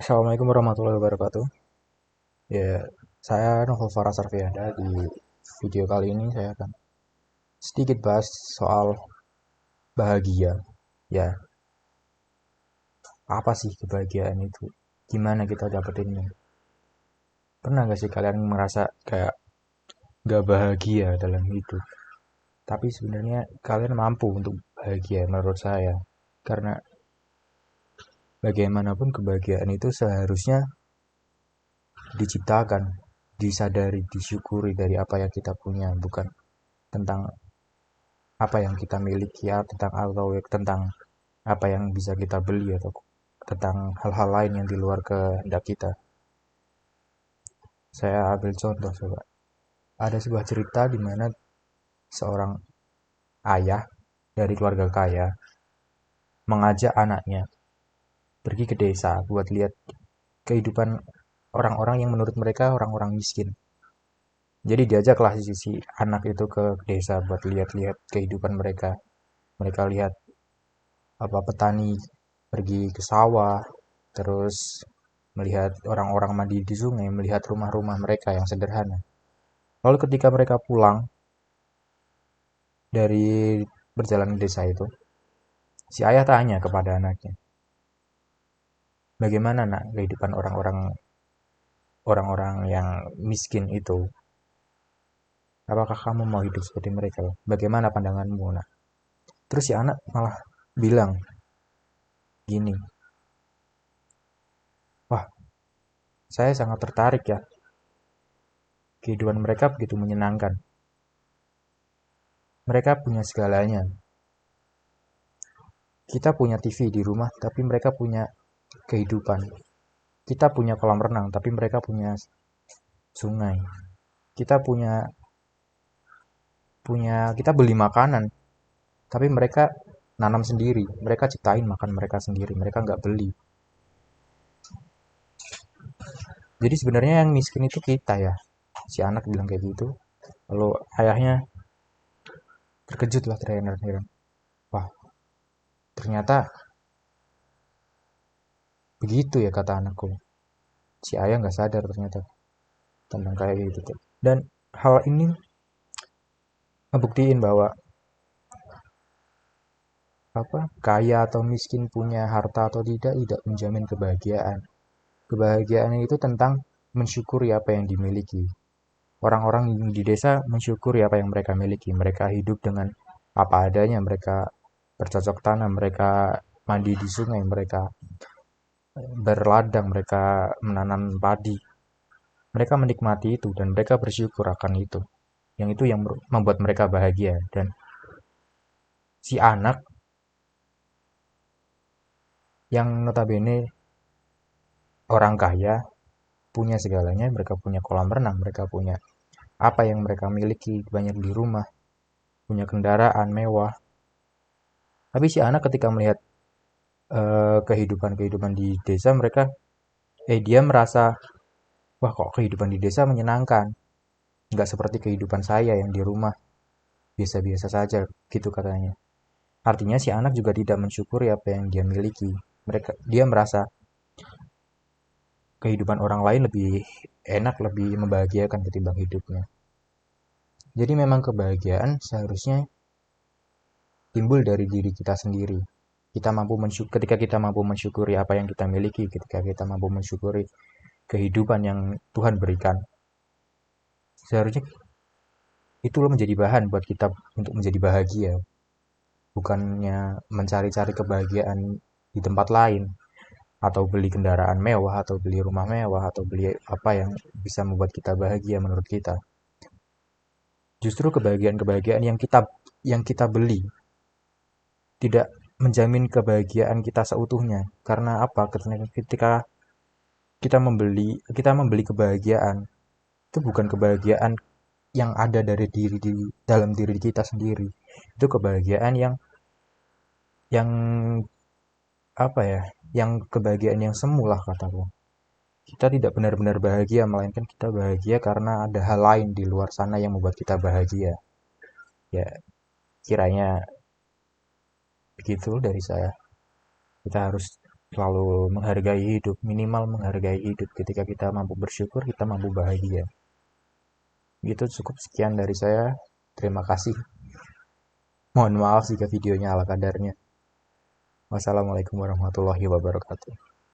Assalamualaikum warahmatullahi wabarakatuh. Ya, saya Novel Farah Sarfiada. Di video kali ini saya akan sedikit bahas soal bahagia. Ya, apa sih kebahagiaan itu? Gimana kita dapetinnya? Pernah gak sih kalian merasa kayak gak bahagia dalam hidup? Tapi sebenarnya kalian mampu untuk bahagia menurut saya. Karena bagaimanapun kebahagiaan itu seharusnya diciptakan, disadari, disyukuri dari apa yang kita punya, bukan tentang apa yang kita miliki ya, tentang apa yang bisa kita beli atau tentang hal-hal lain yang di luar kehendak kita. Saya ambil contoh coba. Ada sebuah cerita di mana seorang ayah dari keluarga kaya mengajak anaknya pergi ke desa buat lihat kehidupan orang-orang yang menurut mereka orang-orang miskin. Jadi diajaklah si anak itu ke desa buat lihat-lihat kehidupan mereka. Mereka lihat apa petani pergi ke sawah, terus melihat orang-orang mandi di sungai, melihat rumah-rumah mereka yang sederhana. Lalu ketika mereka pulang dari berjalan di desa itu, si ayah tanya kepada anaknya, bagaimana nak kehidupan orang-orang yang miskin itu? Apakah kamu mau hidup seperti mereka? Bagaimana pandanganmu nak? Terus si anak malah bilang gini, wah saya sangat tertarik ya, kehidupan mereka begitu menyenangkan. Mereka punya segalanya. Kita punya TV di rumah, tapi mereka punya kehidupan. Kita punya kolam renang, tapi mereka punya sungai. Kita punya punya kita beli makanan, tapi mereka nanam sendiri. Mereka ciptain makan mereka sendiri. Mereka nggak beli. Jadi sebenarnya yang miskin itu kita ya. Si anak bilang kayak gitu. Lalu ayahnya terkejut lah trainer. Wah, ternyata begitu ya kata anakku. Si ayah nggak sadar ternyata tentang kayak gitu tuh. Dan hal ini ngebuktiin bahwa kaya atau miskin, punya harta atau tidak menjamin kebahagiaan. Kebahagiaan itu tentang mensyukuri apa yang dimiliki. Orang-orang di desa mensyukuri apa yang mereka miliki. Mereka hidup dengan apa adanya, mereka bercocok tanam, mereka mandi di sungai, mereka berladang, mereka menanam padi. Mereka menikmati itu dan mereka bersyukur akan itu. Yang itu yang membuat mereka bahagia. Dan si anak yang notabene orang kaya punya segalanya, mereka punya kolam renang, mereka punya apa yang mereka miliki banyak di rumah, punya kendaraan mewah. Tapi si anak ketika melihat kehidupan-kehidupan di desa mereka, dia merasa, wah kok kehidupan di desa menyenangkan, nggak seperti kehidupan saya yang di rumah biasa-biasa saja, gitu katanya. Artinya si anak juga tidak mensyukuri apa yang dia miliki. Dia merasa kehidupan orang lain lebih enak, lebih membahagiakan ketimbang hidupnya. Jadi memang kebahagiaan seharusnya timbul dari diri kita sendiri. Ketika kita mampu mensyukuri apa yang kita miliki, ketika kita mampu mensyukuri kehidupan yang Tuhan berikan, seharusnya itu menjadi bahan buat kita untuk menjadi bahagia, bukannya mencari-cari kebahagiaan di tempat lain, atau beli kendaraan mewah, atau beli rumah mewah, atau beli apa yang bisa membuat kita bahagia menurut kita. Justru kebahagiaan-kebahagiaan yang kita beli tidak menjamin kebahagiaan kita seutuhnya. Karena apa? Ketika kita membeli kebahagiaan, itu bukan kebahagiaan yang ada dari di dalam diri kita sendiri. Itu kebahagiaan yang apa ya? Yang kebahagiaan yang semu lah kataku. Kita tidak benar-benar bahagia, melainkan kita bahagia karena ada hal lain di luar sana yang membuat kita bahagia. Ya, kiranya begitu dari saya. Kita harus selalu menghargai hidup, minimal menghargai hidup. Ketika kita mampu bersyukur, kita mampu bahagia. Gitu, cukup sekian dari saya. Terima kasih. Mohon maaf jika videonya ala kadarnya. Wassalamualaikum warahmatullahi wabarakatuh.